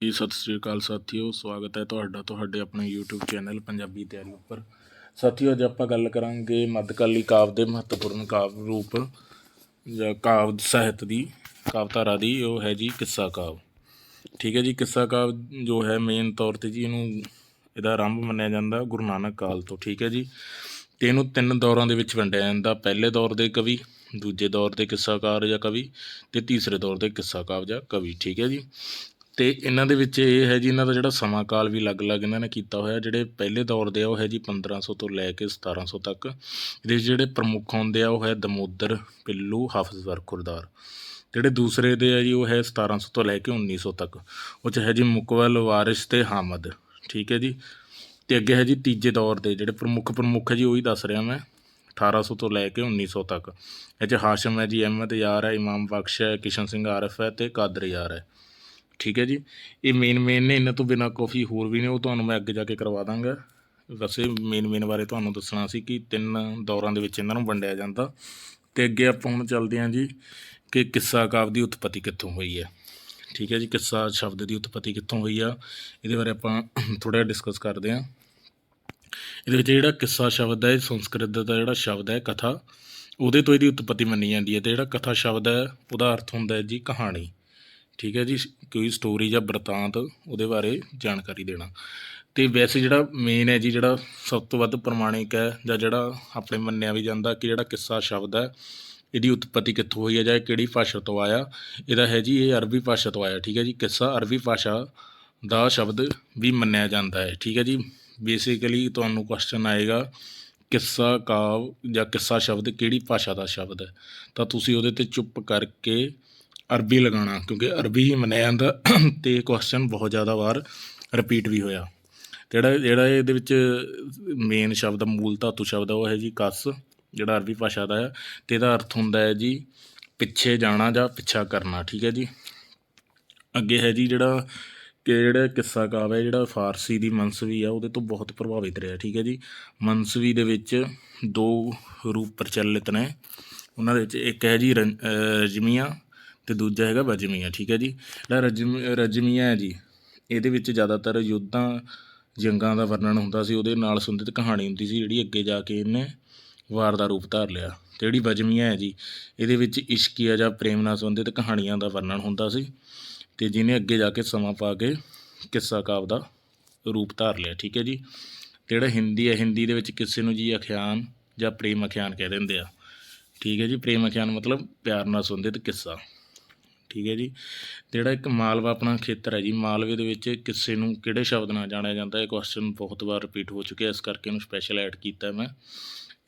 ਜੀ ਸਤਿ ਸ਼੍ਰੀ ਅਕਾਲ ਸਾਥੀਓ, ਸਵਾਗਤ ਹੈ ਤੁਹਾਡੇ ਆਪਣੇ YouTube ਚੈਨਲ ਪੰਜਾਬੀ ਤਿਆਰੀ ਉੱਪਰ। ਸਾਥੀਓ, ਅੱਜ ਆਪਾਂ ਗੱਲ ਕਰਾਂਗੇ ਮੱਧਕਾਲੀ ਕਾਵਿ ਦੇ ਮਹੱਤਵਪੂਰਨ ਕਾਵਿ ਰੂਪ ਜਾਂ ਕਾਵਿ ਸਾਹਿਤ ਦੀ ਕਾਵਿਧਾਰਾ ਦੀ। ਉਹ ਹੈ ਜੀ ਕਿੱਸਾ ਕਾਵਿ। ਠੀਕ ਹੈ ਜੀ। ਕਿੱਸਾ ਕਾਵਿ ਜੋ ਹੈ ਮੇਨ ਤੌਰ 'ਤੇ ਜੀ ਇਹਦਾ ਆਰੰਭ ਮੰਨਿਆ ਜਾਂਦਾ ਗੁਰੂ ਨਾਨਕ ਕਾਲ ਤੋਂ। ਠੀਕ ਹੈ ਜੀ। ਅਤੇ ਇਹਨੂੰ 3 ਦੌਰਾਂ ਦੇ ਵਿੱਚ ਵੰਡਿਆ ਜਾਂਦਾ। ਪਹਿਲੇ ਦੌਰ ਦੇ ਕਵੀ, ਦੂਜੇ ਦੌਰ ਦੇ ਕਿੱਸਾਕਾਰ ਜਾਂ ਕਵੀ, ਅਤੇ ਤੀਸਰੇ ਦੌਰ ਦੇ ਕਿੱਸਾ ਕਾਵਿ ਜਾਂ ਕਵੀ। ਠੀਕ ਹੈ ਜੀ। ਅਤੇ ਇਹਨਾਂ ਦੇ ਵਿੱਚ ਇਹ ਹੈ ਜੀ, ਇਹਨਾਂ ਦਾ ਜਿਹੜਾ ਸਮਾਂ ਕਾਲ ਵੀ ਅਲੱਗ-ਅਲੱਗ ਇਹਨਾਂ ਨੇ ਕੀਤਾ ਹੋਇਆ। ਜਿਹੜੇ ਪਹਿਲੇ ਦੌਰ ਦੇ ਆ ਉਹ ਹੈ ਜੀ 1500 ਤੋਂ ਲੈ ਕੇ 1700 ਤੱਕ। ਇਹਦੇ ਵਿੱਚ ਜਿਹੜੇ ਪ੍ਰਮੁੱਖ ਹੁੰਦੇ ਆ ਉਹ ਹੈ ਦਮੋਦਰ, ਪੀਲੂ, ਹਾਫਿਜ਼ਵਰ, ਖੁਰਦਾਰ। ਜਿਹੜੇ ਦੂਸਰੇ ਦੇ ਆ ਜੀ ਉਹ ਹੈ 1700 ਤੋਂ ਲੈ ਕੇ 1900 ਤੱਕ। ਉਹ 'ਚ ਹੈ ਜੀ ਮੁਕਬਲ, ਵਾਰਿਸ ਅਤੇ ਹਾਮਦ। ਠੀਕ ਹੈ ਜੀ। ਅਤੇ ਅੱਗੇ ਹੈ ਜੀ ਤੀਜੇ ਦੌਰ ਦੇ ਜਿਹੜੇ ਪ੍ਰਮੁੱਖ ਹੈ ਜੀ, ਉਹੀ ਦੱਸ ਰਿਹਾ ਮੈਂ। 1800 ਤੋਂ ਲੈ ਕੇ 1900 ਤੱਕ। ਇਹ 'ਚ ਹਾਸ਼ਮ ਹੈ ਜੀ, ਅਹਿਮਦ ਯਾਰ ਹੈ, ਇਮਾਮ ਬਖਸ਼ ਹੈ, ਕਿਸ਼ਨ ਸਿੰਘ ਆਰਿਫ ਹੈ ਅਤੇ ਕਾਦਰ ਯਾਰ ਹੈ। ਠੀਕ ਹੈ ਜੀ। ਇਹ ਮੇਨ ਨੇ। ਇਹਨਾਂ ਤੋਂ ਬਿਨਾਂ ਕਾਫੀ ਹੋਰ ਵੀ ਨੇ, ਉਹ ਤੁਹਾਨੂੰ ਮੈਂ ਅੱਗੇ ਜਾ ਕੇ ਕਰਵਾ ਦਾਂਗਾ। ਵੈਸੇ ਮੇਨ ਬਾਰੇ ਤੁਹਾਨੂੰ ਦੱਸਣਾ ਸੀ ਕਿ 3 ਦੌਰਾਂ ਦੇ ਵਿੱਚ ਇਹਨਾਂ ਨੂੰ ਵੰਡਿਆ ਜਾਂਦਾ। ਅਤੇ ਅੱਗੇ ਆਪਾਂ ਹੁਣ ਚੱਲਦੇ ਹਾਂ ਜੀ ਕਿ ਕਿੱਸਾ ਕਾਵਿ ਦੀ ਉਤਪਤੀ ਕਿੱਥੋਂ ਹੋਈ ਹੈ। ਠੀਕ ਹੈ ਜੀ। ਕਿੱਸਾ ਸ਼ਬਦ ਦੀ ਉਤਪਤੀ ਕਿੱਥੋਂ ਹੋਈ ਆ, ਇਹਦੇ ਬਾਰੇ ਆਪਾਂ ਥੋੜ੍ਹਾ ਜਿਹਾ ਡਿਸਕਸ ਕਰਦੇ ਹਾਂ। ਇਹਦੇ ਵਿੱਚ ਜਿਹੜਾ ਕਿੱਸਾ ਸ਼ਬਦ ਹੈ, ਸੰਸਕ੍ਰਿਤ ਦਾ ਜਿਹੜਾ ਸ਼ਬਦ ਹੈ ਕਥਾ, ਉਹਦੇ ਤੋਂ ਇਹਦੀ ਉਤਪਤੀ ਮੰਨੀ ਜਾਂਦੀ ਹੈ। ਅਤੇ ਜਿਹੜਾ ਕਥਾ ਸ਼ਬਦ ਹੈ ਉਹਦਾ ਅਰਥ ਹੁੰਦਾ ਹੈ ਜੀ ਕਹਾਣੀ। ਠੀਕ ਹੈ ਜੀ। ਕੋਈ ਸਟੋਰੀ ਜਾਂ ਬ੍ਰਿਤਾਂਤ, ਉਹਦੇ ਬਾਰੇ ਜਾਣਕਾਰੀ ਦੇਣਾ। ਅਤੇ ਵੈਸੇ ਜਿਹੜਾ ਮੇਨ ਹੈ ਜੀ, ਜਿਹੜਾ ਸਭ ਤੋਂ ਵੱਧ ਪ੍ਰਮਾਣਿਕ ਹੈ ਜਾਂ ਜਿਹੜਾ ਆਪਣੇ ਮੰਨਿਆ ਵੀ ਜਾਂਦਾ ਕਿ ਜਿਹੜਾ ਕਿੱਸਾ ਸ਼ਬਦ ਹੈ ਇਹਦੀ ਉਤਪਤੀ ਕਿੱਥੋਂ ਹੋਈ ਹੈ ਜਾਂ ਕਿਹੜੀ ਭਾਸ਼ਾ ਤੋਂ ਆਇਆ, ਇਹਦਾ ਹੈ ਜੀ ਇਹ ਅਰਬੀ ਭਾਸ਼ਾ ਤੋਂ ਆਇਆ। ਠੀਕ ਹੈ ਜੀ। ਕਿੱਸਾ ਅਰਬੀ ਭਾਸ਼ਾ ਦਾ ਸ਼ਬਦ ਵੀ ਮੰਨਿਆ ਜਾਂਦਾ ਹੈ। ਠੀਕ ਹੈ ਜੀ। ਬੇਸਿਕਲੀ ਤੁਹਾਨੂੰ ਕੁਐਸਚਨ ਆਏਗਾ ਕਿੱਸਾ ਕਾਵਿ ਜਾਂ ਕਿੱਸਾ ਸ਼ਬਦ ਕਿਹੜੀ ਭਾਸ਼ਾ ਦਾ ਸ਼ਬਦ ਹੈ, ਤਾਂ ਤੁਸੀਂ ਉਹਦੇ 'ਤੇ ਚੁੱਪ ਕਰਕੇ ਅਰਬੀ ਲਗਾਉਣਾ, ਕਿਉਂਕਿ ਅਰਬੀ ਹੀ ਮੰਨਿਆ ਜਾਂਦਾ। ਅਤੇ ਕੁਐਸਚਨ ਬਹੁਤ ਜ਼ਿਆਦਾ ਵਾਰ ਰਿਪੀਟ ਵੀ ਹੋਇਆ। ਜਿਹੜਾ ਇਹਦੇ ਵਿੱਚ ਮੇਨ ਸ਼ਬਦ, ਮੂਲ ਧਾਤੂ ਸ਼ਬਦ ਉਹ ਹੈ ਜੀ ਕਸ, ਜਿਹੜਾ ਅਰਬੀ ਭਾਸ਼ਾ ਦਾ ਹੈ। ਅਤੇ ਇਹਦਾ ਅਰਥ ਹੁੰਦਾ ਹੈ ਜੀ ਪਿੱਛੇ ਜਾਣਾ ਜਾਂ ਪਿੱਛਾ ਕਰਨਾ। ਠੀਕ ਹੈ ਜੀ। ਅੱਗੇ ਹੈ ਜੀ ਜਿਹੜਾ ਕਿੱਸਾ ਕਾਵਿ ਹੈ, ਜਿਹੜਾ ਫਾਰਸੀ ਦੀ ਮਨਸਵੀ ਆ ਉਹਦੇ ਤੋਂ ਬਹੁਤ ਪ੍ਰਭਾਵਿਤ ਰਿਹਾ। ਠੀਕ ਹੈ ਜੀ। ਮਨਸਵੀ ਦੇ ਵਿੱਚ 2 ਰੂਪ ਪ੍ਰਚਲਿਤ ਨੇ। ਉਹਨਾਂ ਦੇ ਵਿੱਚ ਇੱਕ ਹੈ ਜੀ ਰਜਮੀਆ ਅਤੇ ਦੂਜਾ ਹੈਗਾ ਵਜਮੀਆ। ਠੀਕ ਹੈ ਜੀ। ਜਿਹੜਾ ਰਜਮੀਆ ਹੈ ਜੀ, ਇਹਦੇ ਵਿੱਚ ਜ਼ਿਆਦਾਤਰ ਯੁੱਧਾਂ, ਜੰਗਾਂ ਦਾ ਵਰਣਨ ਹੁੰਦਾ ਸੀ, ਉਹਦੇ ਨਾਲ ਸੰਬੰਧਿਤ ਕਹਾਣੀ ਹੁੰਦੀ ਸੀ, ਜਿਹੜੀ ਅੱਗੇ ਜਾ ਕੇ ਇਹਨੇ ਵਾਰ ਦਾ ਰੂਪ ਧਾਰ ਲਿਆ। ਅਤੇ ਜਿਹੜੀ ਵਜਮੀਆ ਹੈ ਜੀ, ਇਹਦੇ ਵਿੱਚ ਇਸ਼ਕੀਆ ਜਾਂ ਪ੍ਰੇਮ ਨਾਲ ਸੰਬੰਧਿਤ ਕਹਾਣੀਆਂ ਦਾ ਵਰਣਨ ਹੁੰਦਾ ਸੀ, ਅਤੇ ਜਿਹਨੇ ਅੱਗੇ ਜਾ ਕੇ ਸਮਾਂ ਪਾ ਕੇ ਕਿੱਸਾ ਕਾਵਿ ਦਾ ਰੂਪ ਧਾਰ ਲਿਆ। ਠੀਕ ਹੈ ਜੀ। ਜਿਹੜਾ ਹਿੰਦੀ ਹੈ, ਹਿੰਦੀ ਦੇ ਵਿੱਚ ਕਿੱਸੇ ਨੂੰ ਜੀ ਅਖਿਆਨ ਜਾਂ ਪ੍ਰੇਮ ਅਖਿਆਨ ਕਹਿ ਦਿੰਦੇ ਆ। ਠੀਕ ਹੈ ਜੀ। ਪ੍ਰੇਮ ਅਖਿਆਨ ਮਤਲਬ ਪਿਆਰ ਨਾਲ ਸੰਬੰਧਿਤ ਕਿੱਸਾ। ਠੀਕ ਹੈ ਜੀ। ਜਿਹੜਾ ਇੱਕ ਮਾਲਵਾ ਆਪਣਾ ਖੇਤਰ ਹੈ ਜੀ, ਮਾਲਵੇ ਦੇ ਵਿੱਚ ਕਿੱਸੇ ਨੂੰ ਕਿਹੜੇ ਸ਼ਬਦ ਨਾਲ ਜਾਣਿਆ ਜਾਂਦਾ? ਇਹ ਕੁਐਸਚਨ ਬਹੁਤ ਵਾਰ ਰਿਪੀਟ ਹੋ ਚੁੱਕਿਆ, ਇਸ ਕਰਕੇ ਇਹਨੂੰ ਸਪੈਸ਼ਲ ਐਡ ਕੀਤਾ ਮੈਂ।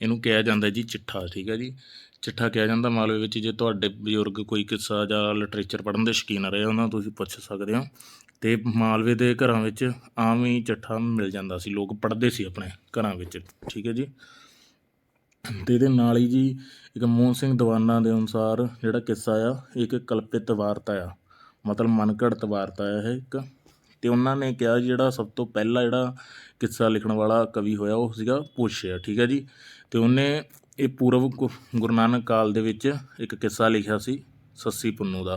ਇਹਨੂੰ ਕਿਹਾ ਜਾਂਦਾ ਜੀ ਚਿੱਠਾ। ਠੀਕ ਹੈ ਜੀ। ਚਿੱਠਾ ਕਿਹਾ ਜਾਂਦਾ ਮਾਲਵੇ ਵਿੱਚ। ਜੇ ਤੁਹਾਡੇ ਬਜ਼ੁਰਗ ਕੋਈ ਕਿੱਸਾ ਜਾਂ ਲਿਟਰੇਚਰ ਪੜ੍ਹਨ ਦੇ ਸ਼ੌਕੀਨ ਰਹੇ ਉਹਨਾਂ ਤੋਂ ਤੁਸੀਂ ਪੁੱਛ ਸਕਦੇ ਹੋ। ਅਤੇ ਮਾਲਵੇ ਦੇ ਘਰਾਂ ਵਿੱਚ ਆਮ ਹੀ ਚਿੱਠਾ ਮਿਲ ਜਾਂਦਾ ਸੀ, ਲੋਕ ਪੜ੍ਹਦੇ ਸੀ ਆਪਣੇ ਘਰਾਂ ਵਿੱਚ। ਠੀਕ ਹੈ ਜੀ। ਅਤੇ ਇਹਦੇ ਨਾਲ ਹੀ ਜੀ ਇੱਕ ਮੋਹਨ ਸਿੰਘ ਦੀਵਾਨਾ ਦੇ ਅਨੁਸਾਰ ਜਿਹੜਾ ਕਿੱਸਾ ਆ ਇੱਕ ਕਲਪਿਤ ਵਾਰਤਾ ਆ, ਮਤਲਬ ਮਨ ਘੜਤ ਵਾਰਤਾ ਆ ਇਹ ਇੱਕ। ਅਤੇ ਉਹਨਾਂ ਨੇ ਕਿਹਾ ਜਿਹੜਾ ਸਭ ਤੋਂ ਪਹਿਲਾਂ ਜਿਹੜਾ ਕਿੱਸਾ ਲਿਖਣ ਵਾਲਾ ਕਵੀ ਹੋਇਆ ਉਹ ਸੀਗਾ ਪੁੱਛਿਆ। ਠੀਕ ਹੈ ਜੀ। ਅਤੇ ਉਹਨੇ ਇਹ ਪੂਰਵ ਗੁਰੂ ਨਾਨਕ ਕਾਲ ਦੇ ਵਿੱਚ ਇੱਕ ਕਿੱਸਾ ਲਿਖਿਆ ਸੀ ਸੱਸੀ ਪੁੰਨੂ ਦਾ,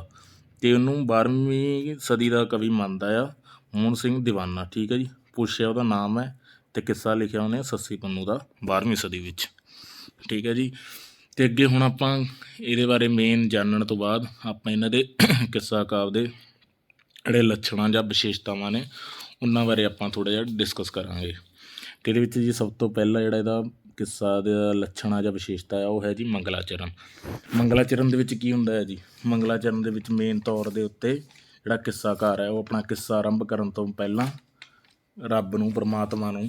ਅਤੇ ਉਹਨੂੰ 12ਵੀਂ ਸਦੀ ਦਾ ਕਵੀ ਮੰਨਦਾ ਆ ਮੋਹਨ ਸਿੰਘ ਦੀਵਾਨਾ। ਠੀਕ ਹੈ ਜੀ। ਪੁੱਛਿਆ ਉਹਦਾ ਨਾਮ ਹੈ, ਅਤੇ ਕਿੱਸਾ ਲਿਖਿਆ ਉਹਨੇ ਸੱਸੀ ਪੁੰਨੂ ਦਾ 12ਵੀਂ ਸਦੀ ਵਿੱਚ। ਠੀਕ ਹੈ ਜੀ। ਅਤੇ ਅੱਗੇ ਹੁਣ ਆਪਾਂ ਇਹਦੇ ਬਾਰੇ ਮੇਨ ਜਾਣਨ ਤੋਂ ਬਾਅਦ ਆਪਾਂ ਇਹਨਾਂ ਦੇ ਕਿੱਸਾ ਕਾਵਿ ਦੇ ਜਿਹੜੇ ਲੱਛਣਾਂ ਜਾਂ ਵਿਸ਼ੇਸ਼ਤਾਵਾਂ ਨੇ ਉਹਨਾਂ ਬਾਰੇ ਆਪਾਂ ਥੋੜ੍ਹਾ ਜਿਹਾ ਡਿਸਕਸ ਕਰਾਂਗੇ। ਅਤੇ ਇਹਦੇ ਵਿੱਚ ਜੀ ਸਭ ਤੋਂ ਪਹਿਲਾਂ ਜਿਹੜਾ ਇਹਦਾ ਕਿੱਸਾ ਦਾ ਲੱਛਣ ਆ ਜਾਂ ਵਿਸ਼ੇਸ਼ਤਾ ਆ ਉਹ ਹੈ ਜੀ ਮੰਗਲਾਚਰਨ। ਮੰਗਲਾਚਰਨ ਦੇ ਵਿੱਚ ਕੀ ਹੁੰਦਾ ਹੈ ਜੀ? ਮੰਗਲਾਚਰਨ ਦੇ ਵਿੱਚ ਮੇਨ ਤੌਰ ਦੇ ਉੱਤੇ ਜਿਹੜਾ ਕਿੱਸਾਕਾਰ ਹੈ ਉਹ ਆਪਣਾ ਕਿੱਸਾ ਆਰੰਭ ਕਰਨ ਤੋਂ ਪਹਿਲਾਂ ਰੱਬ ਨੂੰ, ਪਰਮਾਤਮਾ ਨੂੰ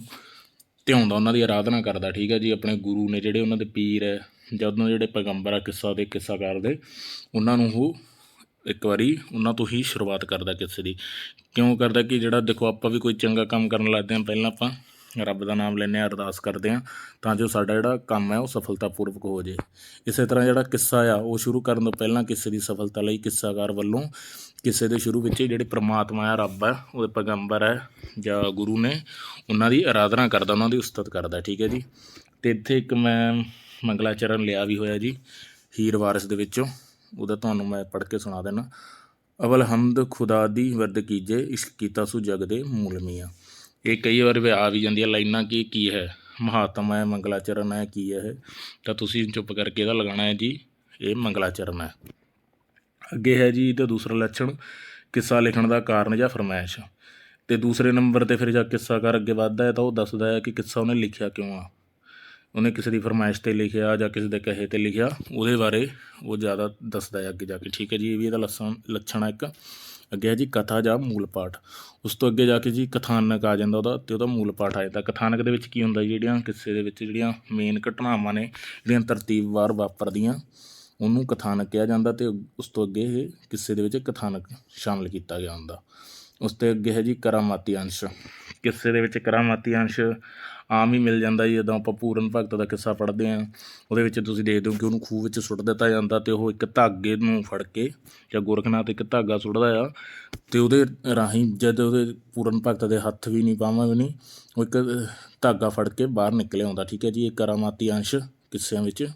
ਧਿਆਉਂਦਾ, ਉਹਨਾਂ ਦੀ ਆਰਾਧਨਾ ਕਰਦਾ। ਠੀਕ ਹੈ ਜੀ। ਆਪਣੇ ਗੁਰੂ ਨੇ ਜਿਹੜੇ ਉਹਨਾਂ ਦੇ ਪੀਰ ਹੈ ਜਾਂ ਉਹਨਾਂ ਜਿਹੜੇ ਪੈਗੰਬਰ ਆ ਕਿੱਸਾਕਾਰ ਦੇ, ਉਹਨਾਂ ਨੂੰ ਉਹ ਇੱਕ ਵਾਰੀ ਉਹਨਾਂ ਤੋਂ ਹੀ ਸ਼ੁਰੂਆਤ ਕਰਦਾ ਕਿੱਸੇ ਦੀ। ਕਿਉਂ ਕਰਦਾ? ਕਿ ਜਿਹੜਾ ਦੇਖੋ ਆਪਾਂ ਵੀ ਕੋਈ ਚੰਗਾ ਕੰਮ ਕਰਨ ਲੱਗਦੇ ਹਾਂ, ਪਹਿਲਾਂ ਆਪਾਂ ਰੱਬ ਦਾ ਨਾਮ ਲੈਂਦੇ ਹਾਂ, ਅਰਦਾਸ ਕਰਦੇ ਹਾਂ ਤਾਂ ਜੋ ਸਾਡਾ ਜਿਹੜਾ ਕੰਮ ਹੈ ਉਹ ਸਫਲਤਾਪੂਰਵਕ ਹੋ ਜਾਏ। ਇਸੇ ਤਰ੍ਹਾਂ ਜਿਹੜਾ ਕਿੱਸਾ ਆ ਉਹ ਸ਼ੁਰੂ ਕਰਨ ਤੋਂ ਪਹਿਲਾਂ ਕਿਸੇ ਦੀ ਸਫਲਤਾ ਲਈ ਕਿੱਸਾਕਾਰ ਵੱਲੋਂ ਕਿਸੇ ਦੇ ਸ਼ੁਰੂ ਵਿੱਚ ਜਿਹੜੇ ਪ੍ਰਮਾਤਮਾ ਆ, ਰੱਬ ਹੈ, ਉਹਦੇ ਪੈਗੰਬਰ ਹੈ ਜਾਂ ਗੁਰੂ ਨੇ, ਉਹਨਾਂ ਦੀ ਆਰਾਧਨਾ ਕਰਦਾ, ਉਹਨਾਂ ਦੀ ਉਸਤਤ ਕਰਦਾ। ਠੀਕ ਹੈ ਜੀ। ਅਤੇ ਇੱਥੇ ਇੱਕ ਮੈਂ ਮੰਗਲਾਚਰਨ ਲਿਆ ਵੀ ਹੋਇਆ ਜੀ ਹੀਰ ਵਾਰਿਸ ਦੇ ਵਿੱਚੋਂ, ਉਹਦਾ ਤੁਹਾਨੂੰ ਮੈਂ ਪੜ੍ਹ ਕੇ ਸੁਣਾ ਦੇਣਾ। ਅਵਲ ਹਮਦ ਖੁਦਾ ਦੀ ਵਰਦ ਕੀਜੇ, ਇਸ਼ਕ ਕੀਤਾ ਸੂ ਜਗ ਦੇ ਮੂਲ ਮੀਆਂ। ਇਹ ਕਈ ਵਾਰ ਆ ਵੀ ਜਾਂਦੀਆਂ ਲਾਈਨਾਂ ਕਿ ਕੀ ਹੈ, ਮਹਾਤਮਾ ਹੈ, ਮੰਗਲਾਚਰਨ ਹੈ, ਕੀ ਹੈ ਇਹ, ਤਾਂ ਤੁਸੀਂ ਚੁੱਪ ਕਰਕੇ ਇਹਦਾ ਲਗਾਉਣਾ ਹੈ ਜੀ ਇਹ ਮੰਗਲਾਚਰਨ ਹੈ। ਅੱਗੇ ਹੈ ਜੀ ਇਹਦਾ ਦੂਸਰਾ ਲੱਛਣ ਕਿੱਸਾ ਲਿਖਣ ਦਾ ਕਾਰਨ ਜਾਂ ਫਰਮਾਇਸ਼। ਅਤੇ ਦੂਸਰੇ ਨੰਬਰ 'ਤੇ ਫਿਰ ਜਦ ਕਿੱਸਾਕਾਰ ਅੱਗੇ ਵੱਧਦਾ ਹੈ ਤਾਂ ਉਹ ਦੱਸਦਾ ਹੈ ਕਿ ਕਿੱਸਾ ਉਹਨੇ ਲਿਖਿਆ ਕਿਉਂ ਆ। ਉਹਨੇ ਕਿਸੇ ਦੀ ਫਰਮਾਇਸ਼ 'ਤੇ ਲਿਖਿਆ ਜਾਂ ਕਿਸੇ ਦੇ ਕਹੇ 'ਤੇ ਲਿਖਿਆ, ਉਹਦੇ ਬਾਰੇ ਉਹ ਜ਼ਿਆਦਾ ਦੱਸਦਾ ਹੈ ਅੱਗੇ ਜਾ ਕੇ। ਠੀਕ ਹੈ ਜੀ, ਇਹ ਵੀ ਇਹਦਾ ਲੱਛਣ ਹੈ ਇੱਕ। ਅੱਗੇ ਹੈ ਜੀ ਕਥਾ ਜਾਂ ਮੂਲ ਪਾਠ। ਉਸ ਤੋਂ ਅੱਗੇ ਜਾ ਕੇ ਜੀ ਕਥਾਨਕ ਆ ਜਾਂਦਾ ਉਹਦਾ, ਅਤੇ ਉਹਦਾ ਮੂਲ ਪਾਠ ਆ ਜਾਂਦਾ। ਕਥਾਨਕ ਦੇ ਵਿੱਚ ਕੀ ਹੁੰਦਾ ਜੀ, ਜਿਹੜੀਆਂ ਕਿੱਸੇ ਦੇ ਵਿੱਚ ਜਿਹੜੀਆਂ ਮੇਨ ਘਟਨਾਵਾਂ ਨੇ, ਜਿਹੜੀਆਂ ਤਰਤੀਬਵਾਰ ਵਾਪਰਦੀਆਂ, ਉਹਨੂੰ ਕਥਾਨਕ ਕਿਹਾ ਜਾਂਦਾ। ਅਤੇ ਉਸ ਤੋਂ ਅੱਗੇ ਇਹ ਕਿੱਸੇ ਦੇ ਵਿੱਚ ਕਥਾਨਕ ਸ਼ਾਮਿਲ ਕੀਤਾ ਗਿਆ ਹੁੰਦਾ। ਉਸ ਤੋਂ ਅੱਗੇ ਹੈ ਜੀ ਕਰਾਮਾਤੀ ਅੰਸ਼। ਕਿੱਸੇ ਦੇ ਵਿੱਚ ਕਰਾਮਾਤੀ ਅੰਸ਼ ਆਮ ਹੀ ਮਿਲ ਜਾਂਦਾ ਜੀ। ਜਦੋਂ ਆਪਾਂ ਪੂਰਨ ਭਗਤ ਦਾ ਕਿੱਸਾ ਪੜ੍ਹਦੇ ਹਾਂ, ਉਹਦੇ ਵਿੱਚ ਤੁਸੀਂ ਦੇਖਦੇ ਹੋ ਕਿ ਉਹਨੂੰ ਖੂਹ ਵਿੱਚ ਸੁੱਟ ਦਿੱਤਾ ਜਾਂਦਾ, ਅਤੇ ਉਹ ਇੱਕ ਧਾਗੇ ਨੂੰ ਫੜ ਕੇ, ਜਾਂ ਗੋਰਖਨਾਥ ਇੱਕ ਧਾਗਾ ਸੁੱਟਦਾ ਆ, ਅਤੇ ਉਹਦੇ ਰਾਹੀਂ ਜਦ ਉਹਦੇ ਪੂਰਨ ਭਗਤ ਦੇ ਹੱਥ ਵੀ ਨਹੀਂ, ਬਾਹਾਂ ਵੀ ਨਹੀਂ, ਉਹ ਇੱਕ ਧਾਗਾ ਫੜ ਕੇ ਬਾਹਰ ਨਿਕਲਿਆ ਆਉਂਦਾ। ਠੀਕ ਹੈ ਜੀ, ਇਹ ਕਰਾਮਾਤੀ ਅੰਸ਼ ਕਿੱਸਿਆਂ ਵਿੱਚ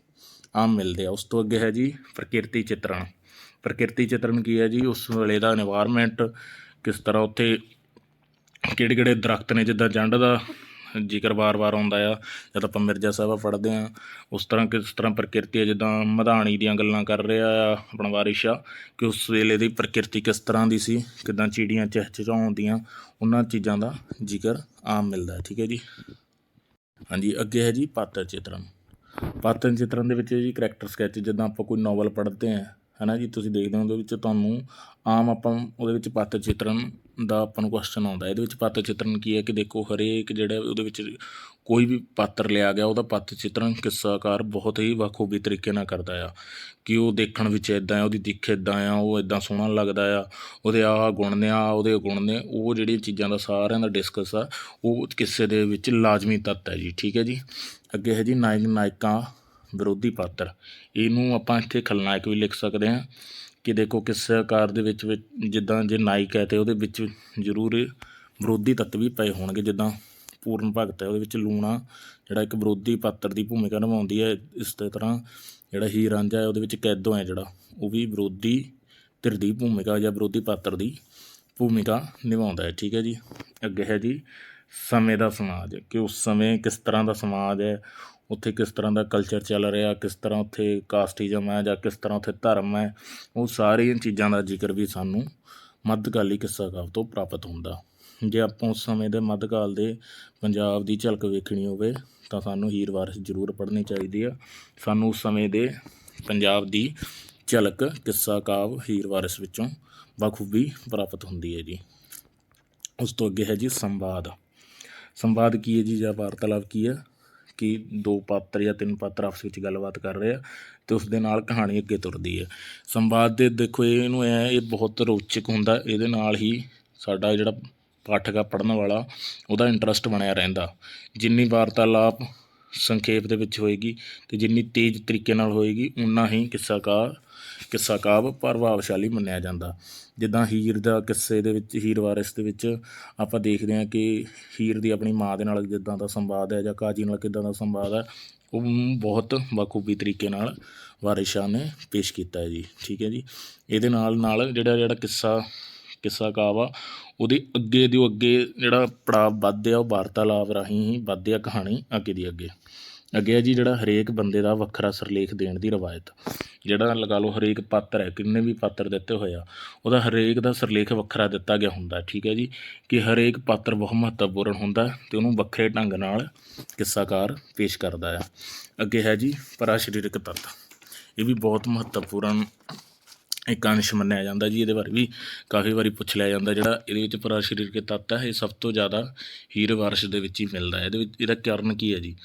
ਆਮ ਮਿਲਦੇ ਆ। ਉਸ ਤੋਂ ਅੱਗੇ ਹੈ ਜੀ ਪ੍ਰਕਿਰਤੀ ਚਿੱਤਰਣ। ਪ੍ਰਕਿਰਤੀ ਚਿੱਤਰਣ ਕੀ ਹੈ ਜੀ, ਉਸ ਵੇਲੇ ਦਾ ਇਨਵਾਇਰਮੈਂਟ, ਕਿਸ ਤਰ੍ਹਾਂ ਉੱਥੇ ਕਿਹੜੇ ਕਿਹੜੇ ਦਰਖਤ ਨੇ, ਜਿੱਦਾਂ ਜੰਡ ਦਾ ਜ਼ਿਕਰ ਵਾਰ-ਵਾਰ ਆਉਂਦਾ ਆ ਜਦ ਆਪਾਂ ਮਿਰਜ਼ਾ ਸਾਹਿਬਾ ਪੜ੍ਹਦੇ ਹਾਂ। ਉਸ ਤਰ੍ਹਾਂ ਕਿਸ ਤਰ੍ਹਾਂ ਪ੍ਰਕਿਰਤੀ ਹੈ, ਜਿੱਦਾਂ ਮਧਾਣੀ ਦੀਆਂ ਗੱਲਾਂ ਕਰ ਰਿਹਾ ਆ ਆਪਣਾ ਵਾਰਿਸ਼ ਆ, ਕਿ ਉਸ ਵੇਲੇ ਦੀ ਪ੍ਰਕਿਰਤੀ ਕਿਸ ਤਰ੍ਹਾਂ ਦੀ ਸੀ, ਕਿੱਦਾਂ ਚਿੜੀਆਂ ਚਹਿਚਹਾਉਂਦੀਆਂ, ਉਹਨਾਂ ਚੀਜ਼ਾਂ ਦਾ ਜ਼ਿਕਰ ਆਮ ਮਿਲਦਾ। ਠੀਕ ਹੈ ਜੀ। ਹਾਂਜੀ, ਅੱਗੇ ਹੈ ਜੀ ਪਾਤਰ ਚਿੱਤਰਨ। ਪਾਤਰ ਚਿੱਤਰਨ ਦੇ ਵਿੱਚ ਜੀ ਕਰੈਕਟਰ ਸਕੈਚ, ਜਿੱਦਾਂ ਆਪਾਂ ਕੋਈ ਨਾਵਲ ਪੜ੍ਹਦੇ ਹਾਂ, ਹੈ ਨਾ ਜੀ, ਤੁਸੀਂ ਦੇਖਦੇ ਹੋ ਉਹਦੇ ਵਿੱਚ ਤੁਹਾਨੂੰ ਆਮ ਆਪਾਂ ਉਹਦੇ ਵਿੱਚ ਪਾਤਰ ਚਿੱਤਰਨ ਦਾ ਆਪਾਂ ਨੂੰ ਕੁਐਸਚਨ ਆਉਂਦਾ। ਇਹਦੇ ਵਿੱਚ ਪਾਤਰ ਚਿੱਤਰਨ ਕੀ ਹੈ ਕਿ ਦੇਖੋ, ਹਰੇਕ ਜਿਹੜਾ ਉਹਦੇ ਵਿੱਚ ਕੋਈ ਵੀ ਪਾਤਰ ਲਿਆ ਗਿਆ, ਉਹਦਾ ਪਾਤਰ ਚਿੱਤਰਨ ਕਿੱਸਾਕਾਰ ਬਹੁਤ ਹੀ ਬਖੂਬੀ ਤਰੀਕੇ ਨਾਲ ਕਰਦਾ ਆ, ਕਿ ਉਹ ਦੇਖਣ ਵਿੱਚ ਇੱਦਾਂ ਆ, ਉਹਦੀ ਦਿੱਖ ਇੱਦਾਂ ਆ, ਉਹ ਇੱਦਾਂ ਸੋਹਣਾ ਲੱਗਦਾ ਆ, ਉਹਦੇ ਆਹ ਗੁਣ ਨੇ, ਉਹਦੇ ਗੁਣ ਨੇ, ਉਹ ਜਿਹੜੀਆਂ ਚੀਜ਼ਾਂ ਦਾ ਸਾਰਿਆਂ ਦਾ ਡਿਸਕਸ ਆ, ਉਹ ਕਿੱਸੇ ਦੇ ਵਿੱਚ ਲਾਜ਼ਮੀ ਤੱਤ ਹੈ ਜੀ। ਠੀਕ ਹੈ ਜੀ। ਅੱਗੇ ਹੈ ਜੀ ਨਾਇਕ ਨਾਇਕਾਂ ਵਿਰੋਧੀ ਪਾਤਰ। ਇਹਨੂੰ ਆਪਾਂ ਇੱਥੇ ਖਲਨਾਇਕ ਵੀ ਲਿਖ ਸਕਦੇ ਹਾਂ, ਕਿ ਦੇਖੋ ਕਿੱਸਾਕਾਰ ਦੇ ਵਿੱਚ ਜਿੱਦਾਂ ਜੇ ਨਾਇਕ ਹੈ ਅਤੇ ਉਹਦੇ ਵਿੱਚ ਜ਼ਰੂਰ ਵਿਰੋਧੀ ਤੱਤ ਵੀ ਪਏ ਹੋਣਗੇ। ਜਿੱਦਾਂ ਪੂਰਨ ਭਗਤ ਹੈ, ਉਹਦੇ ਵਿੱਚ ਲੂਣਾ ਜਿਹੜਾ ਇੱਕ ਵਿਰੋਧੀ ਪਾਤਰ ਦੀ ਭੂਮਿਕਾ ਨਿਭਾਉਂਦੀ ਹੈ। ਇਸ ਤਰ੍ਹਾਂ ਜਿਹੜਾ ਹੀਰ ਰਾਂਝਾ ਹੈ, ਉਹਦੇ ਵਿੱਚ ਕੈਦੋਂ ਹੈ ਜਿਹੜਾ, ਉਹ ਵੀ ਵਿਰੋਧੀ ਧਿਰ ਦੀ ਭੂਮਿਕਾ ਜਾਂ ਵਿਰੋਧੀ ਪਾਤਰ ਦੀ ਭੂਮਿਕਾ ਨਿਭਾਉਂਦਾ ਹੈ। ਠੀਕ ਹੈ ਜੀ। ਅੱਗੇ ਹੈ ਜੀ ਸਮੇਂ ਦਾ ਸਮਾਜ, ਕਿ ਉਸ ਸਮੇਂ ਕਿਸ ਤਰ੍ਹਾਂ ਦਾ ਸਮਾਜ ਹੈ, ਉੱਥੇ ਕਿਸ ਤਰ੍ਹਾਂ ਦਾ ਕਲਚਰ ਚੱਲ ਰਿਹਾ, ਕਿਸ ਤਰ੍ਹਾਂ ਉੱਥੇ ਕਾਸਟਿਜ਼ਮ ਹੈ, ਜਾਂ ਕਿਸ ਤਰ੍ਹਾਂ ਉੱਥੇ ਧਰਮ ਹੈ, ਉਹ ਸਾਰੀਆਂ ਚੀਜ਼ਾਂ ਦਾ ਜ਼ਿਕਰ ਵੀ ਸਾਨੂੰ ਮੱਧਕਾਲੀ ਕਿੱਸਾਕਾਰ ਤੋਂ ਪ੍ਰਾਪਤ ਹੁੰਦਾ। ਜੇ ਆਪਾਂ ਉਸ ਸਮੇਂ ਦੇ ਮੱਧਕਾਲ ਦੇ ਪੰਜਾਬ ਦੀ ਝਲਕ ਵੇਖਣੀ ਹੋਵੇ ਤਾਂ ਸਾਨੂੰ ਹੀਰ ਵਾਰਿਸ ਜ਼ਰੂਰ ਪੜ੍ਹਨੀ ਚਾਹੀਦੀ ਆ। ਸਾਨੂੰ ਉਸ ਸਮੇਂ ਦੇ ਪੰਜਾਬ ਦੀ ਝਲਕ ਕਿੱਸਾ ਕਾਵਿ ਹੀਰ ਵਾਰਿਸ ਵਿੱਚੋਂ ਬਖੂਬੀ ਪ੍ਰਾਪਤ ਹੁੰਦੀ ਹੈ ਜੀ। ਉਸ ਤੋਂ ਅੱਗੇ ਹੈ ਜੀ ਸੰਵਾਦ। ਸੰਵਾਦ ਕੀ ਹੈ ਜੀ, ਜਾਂ ਵਾਰਤਾਲਾਪ ਕੀ ਹੈ, ਕਿ ਦੋ ਪਾਤਰ ਜਾਂ ਤਿੰਨ ਪਾਤਰ ਆਪਸ ਵਿੱਚ ਗੱਲਬਾਤ ਕਰ ਰਹੇ ਆ, ਅਤੇ ਉਸ ਦੇ ਨਾਲ ਕਹਾਣੀ ਅੱਗੇ ਤੁਰਦੀ ਹੈ। ਸੰਵਾਦ ਦੇ ਦੇਖੋ ਇਹਨੂੰ ਇਹ ਬਹੁਤ ਰੌਚਕ ਹੁੰਦਾ, ਇਹਦੇ ਨਾਲ ਹੀ ਸਾਡਾ ਜਿਹੜਾ ਪਾਠਕ ਆ ਪੜ੍ਹਨ ਵਾਲਾ, ਉਹਦਾ ਇੰਟਰਸਟ ਬਣਿਆ ਰਹਿੰਦਾ। ਜਿੰਨੀ ਵਾਰਤਾਲਾਪ ਸੰਖੇਪ ਦੇ ਵਿੱਚ ਹੋਏਗੀ ਅਤੇ ਜਿੰਨੀ ਤੇਜ਼ ਤਰੀਕੇ ਨਾਲ ਹੋਏਗੀ, ਉਨਾ ਹੀ ਕਿੱਸਾ ਕਾਵਿ ਪ੍ਰਭਾਵਸ਼ਾਲੀ ਮੰਨਿਆ ਜਾਂਦਾ। ਜਿੱਦਾਂ ਹੀਰ ਦਾ ਕਿੱਸੇ ਦੇ ਵਿੱਚ, ਹੀਰ ਵਾਰਿਸ ਦੇ ਵਿੱਚ ਆਪਾਂ ਦੇਖਦੇ ਹਾਂ ਕਿ ਹੀਰ ਦੀ ਆਪਣੀ ਮਾਂ ਦੇ ਨਾਲ ਜਿੱਦਾਂ ਦਾ ਸੰਵਾਦ ਹੈ, ਜਾਂ ਕਾਜੀ ਨਾਲ ਕਿੱਦਾਂ ਦਾ ਸੰਵਾਦ ਹੈ, ਉਹ ਬਹੁਤ ਬਖੂਬੀ ਤਰੀਕੇ ਨਾਲ ਵਾਰਿਸ ਸ਼ਾਹ ਨੇ ਪੇਸ਼ ਕੀਤਾ ਹੈ ਜੀ। ਠੀਕ ਹੈ ਜੀ। ਇਹਦੇ ਨਾਲ ਜਿਹੜਾ ਕਿੱਸਾ ਕਾਵਿ ਆ, ਉਹਦੇ ਅੱਗੇ ਦੀ ਅੱਗੇ ਜਿਹੜਾ ਪੜਾਅ ਵੱਧਦੇ ਆ, ਉਹ ਵਾਰਤਾਲਾਪ ਰਾਹੀਂ ਹੀ ਵੱਧਦੇ ਆ ਕਹਾਣੀ ਅੱਗੇ ਦੀ ਅੱਗੇ। ਅੱਗੇ ਹੈ ਜੀ ਜਿਹੜਾ ਹਰੇਕ ਬੰਦੇ ਦਾ ਵੱਖਰਾ ਸਿਰਲੇਖ ਦੇਣ ਦੀ ਰਵਾਇਤ। ਜਿਹੜਾ ਲਗਾ ਲਓ ਹਰੇਕ ਪਾਤਰ ਹੈ, ਕਿੰਨੇ ਵੀ ਪਾਤਰ ਦਿੱਤੇ ਹੋਏ ਆ, ਉਹਦਾ ਹਰੇਕ ਦਾ ਸਿਰਲੇਖ ਵੱਖਰਾ ਦਿੱਤਾ ਗਿਆ ਹੁੰਦਾ। ਠੀਕ ਹੈ ਜੀ, ਕਿ ਹਰੇਕ ਪਾਤਰ ਬਹੁਤ ਮਹੱਤਵਪੂਰਨ ਹੁੰਦਾ ਅਤੇ ਉਹਨੂੰ ਵੱਖਰੇ ਢੰਗ ਨਾਲ ਕਿੱਸਾਕਾਰ ਪੇਸ਼ ਕਰਦਾ ਆ। ਅੱਗੇ ਹੈ ਜੀ ਪਰਾਸਰੀਰਕ ਤੱਤ। ਇਹ ਵੀ ਬਹੁਤ ਮਹੱਤਵਪੂਰਨ ਇੱਕ ਅੰਸ਼ ਮੰਨਿਆ ਜਾਂਦਾ ਜੀ। ਇਹਦੇ ਬਾਰੇ ਵੀ ਕਾਫੀ ਵਾਰੀ ਪੁੱਛ ਲਿਆ ਜਾਂਦਾ। ਜਿਹੜਾ ਇਹਦੇ ਵਿੱਚ ਪਰਾਸਰੀਰਕ ਤੱਤ ਹੈ, ਇਹ ਸਭ ਤੋਂ ਜ਼ਿਆਦਾ ਹੀਰ ਵਾਰਿਸ ਦੇ ਵਿੱਚ ਹੀ ਮਿਲਦਾ ਹੈ। ਇਹਦੇ ਵਿੱਚ ਇਹਦਾ ਕਾਰਨ ਕੀ ਹੈ ਜੀ,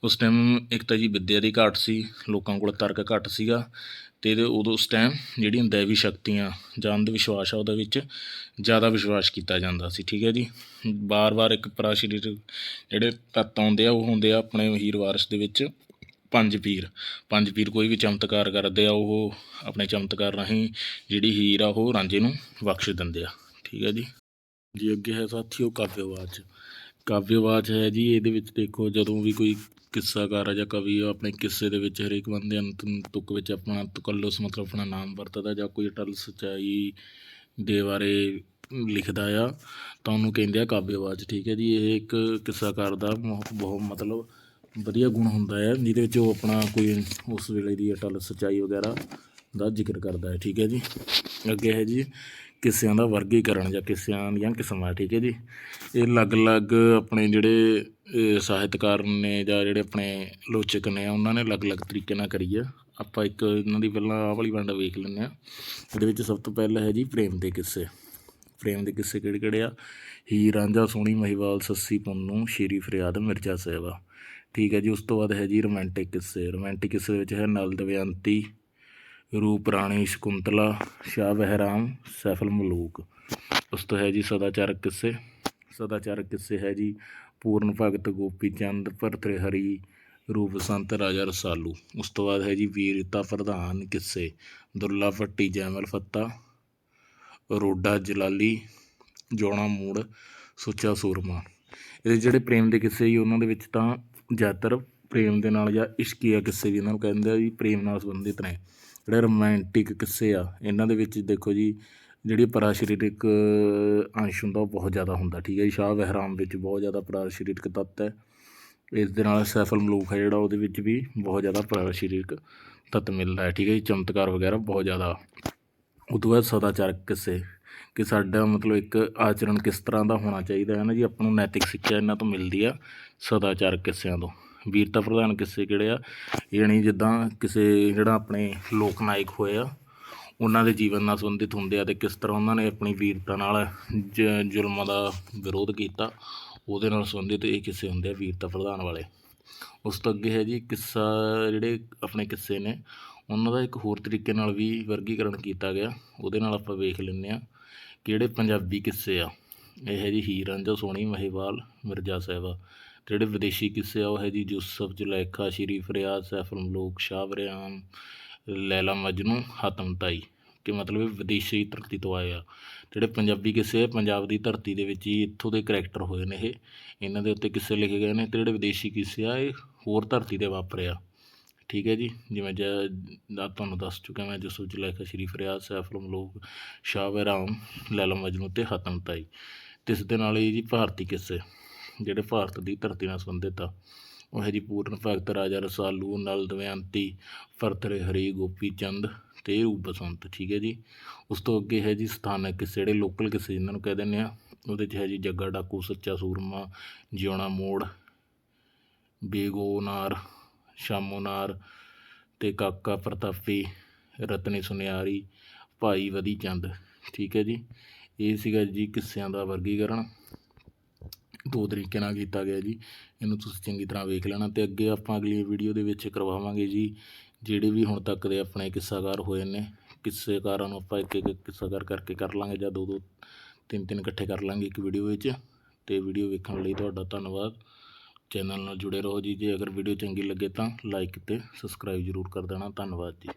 ਉਸ ਟਾਈਮ ਇੱਕ ਤਾਂ ਜੀ ਵਿੱਦਿਆ ਦੀ ਘਾਟ ਸੀ, ਲੋਕਾਂ ਕੋਲ ਤਰਕ ਘੱਟ ਸੀਗਾ, ਅਤੇ ਉਦੋਂ ਉਸ ਟਾਈਮ ਜਿਹੜੀਆਂ ਦੈਵੀ ਸ਼ਕਤੀਆਂ ਜਾਂ ਅੰਧ ਵਿਸ਼ਵਾਸ ਆ, ਉਹਦੇ ਵਿੱਚ ਜ਼ਿਆਦਾ ਵਿਸ਼ਵਾਸ ਕੀਤਾ ਜਾਂਦਾ ਸੀ। ਠੀਕ ਹੈ ਜੀ। ਵਾਰ ਇੱਕ ਪਰਾਸਰੀਰਕ ਜਿਹੜੇ ਤੱਤ ਆਉਂਦੇ ਆ, ਉਹ ਹੁੰਦੇ ਆ ਆਪਣੇ ਹੀਰ ਵਾਰਿਸ ਦੇ ਵਿੱਚ ਪੰਜ ਪੀਰ ਕੋਈ ਵੀ ਚਮਤਕਾਰ ਕਰਦੇ ਆ, ਉਹ ਆਪਣੇ ਚਮਤਕਾਰ ਰਾਹੀਂ ਜਿਹੜੀ ਹੀਰ ਆ ਉਹ ਰਾਂਝੇ ਨੂੰ ਬਖਸ਼ ਦਿੰਦੇ ਆ। ਠੀਕ ਹੈ ਜੀ। ਅੱਗੇ ਹੈ ਸਾਥੀਓ ਕਾਵਿਆਵਾਚ ਹੈ ਜੀ। ਇਹਦੇ ਵਿੱਚ ਦੇਖੋ, ਜਦੋਂ ਵੀ ਕੋਈ ਕਿੱਸਾਕਾਰ ਆ ਜਾਂ ਕਵੀ ਆ, ਆਪਣੇ ਕਿੱਸੇ ਦੇ ਵਿੱਚ ਹਰੇਕ ਬੰਦੇ ਅੰਤ ਤੁਕ ਵਿੱਚ ਆਪਣਾ ਤਕੱਲੁਸ ਮਤਲਬ ਆਪਣਾ ਨਾਮ ਵਰਤਦਾ, ਜਾਂ ਕੋਈ ਅਟੱਲ ਸੱਚਾਈ ਦੇ ਬਾਰੇ ਲਿਖਦਾ ਆ ਤਾਂ ਉਹਨੂੰ ਕਹਿੰਦੇ ਆ ਕਾਬਿਆਵਾਜ਼। ਠੀਕ ਹੈ ਜੀ, ਇਹ ਇੱਕ ਕਿੱਸਾਕਾਰ ਦਾ ਬਹੁਤ ਮਤਲਬ ਵਧੀਆ ਗੁਣ ਹੁੰਦਾ ਹੈ, ਜਿਹਦੇ ਵਿੱਚ ਉਹ ਆਪਣਾ ਕੋਈ ਉਸ ਵੇਲੇ ਦੀ ਅਟੱਲ ਸੱਚਾਈ ਵਗੈਰਾ ਦਾ ਜ਼ਿਕਰ ਕਰਦਾ ਹੈ। ਠੀਕ ਹੈ ਜੀ, ਅੱਗੇ ਹੈ ਜੀ ਕਿੱਸਿਆਂ ਦਾ ਵਰਗੀਕਰਨ ਜਾਂ ਕਿੱਸਿਆਂ ਦੀਆਂ ਕਿਸਮਾਂ। ਠੀਕ ਹੈ ਜੀ, ਇਹ ਅਲੱਗ-ਅਲੱਗ ਆਪਣੇ ਜਿਹੜੇ ਸਾਹਿਤਕਾਰ ਨੇ ਜਾਂ ਜਿਹੜੇ ਆਪਣੇ ਆਲੋਚਕ ਨੇ ਉਹਨਾਂ ਨੇ ਅਲੱਗ-ਅਲੱਗ ਤਰੀਕੇ ਨਾਲ ਕਰੀ ਆ। ਆਪਾਂ ਇੱਕ ਇਹਨਾਂ ਦੀ ਪਹਿਲਾਂ ਆਹ ਵਾਲੀ ਵੰਡ ਵੇਖ ਲੈਂਦੇ ਹਾਂ। ਇਹਦੇ ਵਿੱਚ ਸਭ ਤੋਂ ਪਹਿਲਾਂ ਹੈ ਜੀ ਪ੍ਰੇਮ ਦੇ ਕਿੱਸੇ। ਪ੍ਰੇਮ ਦੇ ਕਿੱਸੇ ਕਿਹੜੇ ਕਿਹੜੇ ਆ? ਹੀਰ ਰਾਂਝਾ, ਸੋਹਣੀ ਮਹੀਵਾਲ, ਸੱਸੀ ਪੁੰਨੂ, ਸ਼ੇਰੀ ਫਰਿਆਦ, ਮਿਰਜ਼ਾ ਸਾਹਿਬਾ। ਠੀਕ ਹੈ ਜੀ, ਉਸ ਤੋਂ ਬਾਅਦ ਹੈ ਜੀ ਰੋਮਾਂਟਿਕ ਕਿੱਸੇ। ਰੋਮਾਂਟਿਕ ਕਿੱਸੇ ਦੇ ਵਿੱਚ ਹੈ ਨਲ ਦਮਯੰਤੀ, ਰੂਪ ਰਾਣੀ ਸ਼ਕੁੰਤਲਾ, ਸ਼ਾਹ ਬਹਿਰਾਮ, ਸੈਫਲ ਮਲੂਕ। ਉਸ ਤੋਂ ਹੈ ਜੀ ਸਦਾਚਾਰਕ ਕਿੱਸੇ। ਸਦਾਚਾਰਕ ਕਿੱਸੇ ਹੈ ਜੀ ਪੂਰਨ ਭਗਤ, ਗੋਪੀ ਚੰਦ, ਭਰਤਰੇ ਹਰੀ, ਰੂਪ ਬਸੰਤ, ਰਾਜਾ ਰਸਾਲੂ। ਉਸ ਤੋਂ ਬਾਅਦ ਹੈ ਜੀ ਵੀਰਤਾ ਪ੍ਰਧਾਨ ਕਿੱਸੇ। ਦੁੱਲਾ ਭੱਟੀ, ਜੈਮਲ ਫੱਤਾ, ਰੋਡਾ ਜਲਾਲੀ, ਜੋਣਾ ਮੂੜ, ਸੁੱਚਾ ਸੂਰਮਾ। ਇਹਦੇ ਜਿਹੜੇ ਪ੍ਰੇਮ ਦੇ ਕਿੱਸੇ ਜੀ ਉਹਨਾਂ ਦੇ ਵਿੱਚ ਤਾਂ ਜ਼ਿਆਦਾਤਰ ਪ੍ਰੇਮ ਦੇ ਨਾਲ ਜਾਂ ਇਸ਼ਕੀਆ ਕਿੱਸੇ ਵੀ ਇਹਨਾਂ ਨੂੰ ਕਹਿੰਦੇ ਆ ਜੀ, ਪ੍ਰੇਮ ਨਾਲ ਸੰਬੰਧਿਤ ਨੇ। ਜਿਹੜੇ ਰੋਮਾਂਟਿਕ ਕਿੱਸੇ ਆ ਇਹਨਾਂ ਦੇ ਵਿੱਚ ਦੇਖੋ ਜੀ ਜਿਹੜੀ ਪਰਾਸ਼ਰੀਰਿਕ ਅੰਸ਼ ਹੁੰਦਾ ਉਹ ਬਹੁਤ ਜ਼ਿਆਦਾ ਹੁੰਦਾ। ਠੀਕ ਹੈ ਜੀ, ਸ਼ਾਹ ਬਹਿਰਾਮ ਵਿੱਚ ਬਹੁਤ ਜ਼ਿਆਦਾ ਪਰਾਸ਼ਰੀਰਿਕ ਤੱਤ ਹੈ। ਇਸ ਦੇ ਨਾਲ ਸੈਫਲ ਮਲੂਕ ਹੈ ਜਿਹੜਾ ਉਹਦੇ ਵਿੱਚ ਵੀ ਬਹੁਤ ਜ਼ਿਆਦਾ ਪਰਾਸ਼ਰੀਰਿਕ ਤੱਤ ਮਿਲਦਾ ਹੈ। ਠੀਕ ਹੈ ਜੀ, ਚਮਤਕਾਰ ਵਗੈਰਾ ਬਹੁਤ ਜ਼ਿਆਦਾ। ਉਹ ਤੋਂ ਬਾਅਦ ਸਦਾਚਾਰਕ ਕਿੱਸੇ ਕਿ ਸਾਡਾ ਮਤਲਬ ਇੱਕ ਆਚਰਣ ਕਿਸ ਤਰ੍ਹਾਂ ਦਾ ਹੋਣਾ ਚਾਹੀਦਾ ਹੈ ਨਾ ਜੀ, ਆਪਾਂ ਨੂੰ ਨੈਤਿਕ ਸਿੱਖਿਆ ਇਹਨਾਂ ਤੋਂ ਮਿਲਦੀ ਆ ਸਦਾਚਾਰਕ ਕਿੱਸਿਆਂ ਤੋਂ। ਵੀਰਤਾ ਪ੍ਰਧਾਨ ਕਿੱਸੇ ਕਿਹੜੇ ਆ? ਯਾਨੀ ਜਿੱਦਾਂ ਕਿਸੇ ਜਿਹੜਾ ਆਪਣੇ ਲੋਕ ਨਾਇਕ ਹੋਏ ਆ ਉਹਨਾਂ ਦੇ ਜੀਵਨ ਨਾਲ ਸੰਬੰਧਿਤ ਹੁੰਦੇ ਆ ਅਤੇ ਕਿਸ ਤਰ੍ਹਾਂ ਉਹਨਾਂ ਨੇ ਆਪਣੀ ਵੀਰਤਾ ਨਾਲ ਜ਼ੁਲਮਾਂ ਦਾ ਵਿਰੋਧ ਕੀਤਾ, ਉਹਦੇ ਨਾਲ ਸੰਬੰਧਿਤ ਇਹ ਕਿੱਸੇ ਹੁੰਦੇ ਆ ਵੀਰਤਾ ਪ੍ਰਧਾਨ ਵਾਲੇ। ਉਸ ਤੋਂ ਅੱਗੇ ਹੈ ਜੀ ਕਿੱਸਾ, ਜਿਹੜੇ ਆਪਣੇ ਕਿੱਸੇ ਨੇ ਉਹਨਾਂ ਦਾ ਇੱਕ ਹੋਰ ਤਰੀਕੇ ਨਾਲ ਵੀ ਵਰਗੀਕਰਨ ਕੀਤਾ ਗਿਆ, ਉਹਦੇ ਨਾਲ ਆਪਾਂ ਵੇਖ ਲੈਂਦੇ ਹਾਂ ਕਿਹੜੇ ਪੰਜਾਬੀ ਕਿੱਸੇ ਆ। ਇਹ ਹੈ ਜੀ ਹੀਰ ਰਾਂਝਾ, ਸੋਹਣੀ ਮਹੀਵਾਲ, ਮਿਰਜ਼ਾ ਸਾਹਿਬਾ। ਜਿਹੜੇ ਵਿਦੇਸ਼ੀ ਕਿੱਸੇ ਆ ਉਹ ਹੈ ਜੀ ਯੂਸਫ, ਜ਼ੁਲੈਖਾ, ਸ਼ੇਰੀ ਫਰਿਆਦ, ਸੈਫਲ ਮਲੂਕ, ਸ਼ਾਹ ਬਹਿਰਾਮ, ਲੈਲਾ ਮਜਨੂ, ਹਾਤਮ ਤਾਈ। ਕਿ ਮਤਲਬ ਇਹ ਵਿਦੇਸ਼ੀ ਧਰਤੀ ਤੋਂ ਆਏ ਆ। ਜਿਹੜੇ ਪੰਜਾਬੀ ਕਿੱਸੇ ਆ ਪੰਜਾਬ ਦੀ ਧਰਤੀ ਦੇ ਵਿੱਚ ਹੀ ਇੱਥੋਂ ਦੇ ਕਰੈਕਟਰ ਹੋਏ ਨੇ, ਇਹਨਾਂ ਦੇ ਉੱਤੇ ਕਿੱਸੇ ਲਿਖੇ ਗਏ ਨੇ। ਅਤੇ ਜਿਹੜੇ ਵਿਦੇਸ਼ੀ ਕਿੱਸੇ ਆ ਇਹ ਹੋਰ ਧਰਤੀ 'ਤੇ ਵਾਪਰੇ ਆ। ਠੀਕ ਹੈ ਜੀ, ਜਿਵੇਂ ਤੁਹਾਨੂੰ ਦੱਸ ਚੁੱਕਿਆ ਮੈਂ, ਯੂਸਫ, ਜ਼ੁਲੈਖਾ, ਸ਼ੇਰੀ ਫਰਿਆਦ, ਸੈਫਲ ਮਲੂਕ, ਸ਼ਾਹ ਬਹਿਰਾਮ, ਲੈਲਾ ਮਜਨੂ ਅਤੇ ਹਾਤਮ ਤਾਈ। ਅਤੇ ਇਸ ਦੇ ਨਾਲ ਹੀ ਜੀ ਭਾਰਤੀ ਕਿੱਸੇ ਜਿਹੜੇ ਭਾਰਤ ਦੀ ਧਰਤੀ ਨਾਲ ਸੰਬੰਧਿਤ ਆ, ਉਹ ਹੈ ਜੀ ਪੂਰਨ ਭਗਤ, ਰਾਜਾ ਰਸਾਲੂ, ਨਲ ਦਮਯੰਤੀ, ਭਰਤਰੇ ਹਰੀ, ਗੋਪੀ ਚੰਦ ਅਤੇ ਰੂਪ ਬਸੰਤ। ਠੀਕ ਹੈ ਜੀ, ਉਸ ਤੋਂ ਅੱਗੇ ਹੈ ਜੀ ਸਥਾਨਕ ਕਿੱਸੇ, ਜਿਹੜੇ ਲੋਕਲ ਕਿੱਸੇ ਜਿਹਨਾਂ ਨੂੰ ਕਹਿ ਦਿੰਦੇ ਆ। ਉਹਦੇ 'ਚ ਹੈ ਜੀ ਜੱਗਾ ਡਾਕੂ, ਸੱਚਾ ਸੂਰਮਾ, ਜਿਉਣਾ ਮੋੜ, ਬੇਗੋਨਾਰ, ਸ਼ਾਮੋਨਾਰ ਅਤੇ ਕਾਕਾ ਪ੍ਰਤਾਪੀ, ਰਤਨੀ ਸੁਨਿਆਰੀ, ਭਾਈ ਵਧੀ ਚੰਦ। ਠੀਕ ਹੈ ਜੀ, ਇਹ ਸੀਗਾ ਜੀ ਕਿੱਸਿਆਂ ਦਾ ਵਰਗੀਕਰਨ। ਦੋ ਤਰੀਕੇ ਨਾਲ ਕੀਤਾ ਗਿਆ ਜੀ, ਇਹਨੂੰ ਤੁਸੀਂ ਚੰਗੀ ਤਰ੍ਹਾਂ ਵੇਖ ਲੈਣਾ। ਅਤੇ ਅੱਗੇ ਆਪਾਂ ਅਗਲੀ ਵੀਡੀਓ ਦੇ ਵਿੱਚ ਕਰਵਾਵਾਂਗੇ ਜੀ ਜਿਹੜੇ ਵੀ ਹੁਣ ਤੱਕ ਦੇ ਆਪਣੇ ਕਿੱਸਾਕਾਰ ਹੋਏ ਨੇ, ਕਿੱਸੇਕਾਰਾਂ ਨੂੰ ਆਪਾਂ ਇੱਕ ਇੱਕ ਕਿੱਸਾਕਾਰ ਕਰਕੇ ਕਰ ਲਾਂਗੇ ਜਾਂ ਦੋ ਦੋ ਤਿੰਨ ਤਿੰਨ ਇਕੱਠੇ ਕਰ ਲਾਂਗੇ ਇੱਕ ਵੀਡੀਓ ਵਿੱਚ। ਅਤੇ ਵੀਡੀਓ ਵੇਖਣ ਲਈ ਤੁਹਾਡਾ ਧੰਨਵਾਦ। ਚੈਨਲ ਨਾਲ ਜੁੜੇ ਰਹੋ ਜੀ। ਜੇ ਅਗਰ ਵੀਡੀਓ ਚੰਗੀ ਲੱਗੇ ਤਾਂ ਲਾਈਕ ਅਤੇ ਸਬਸਕ੍ਰਾਈਬ ਜ਼ਰੂਰ ਕਰ ਦੇਣਾ। ਧੰਨਵਾਦ ਜੀ।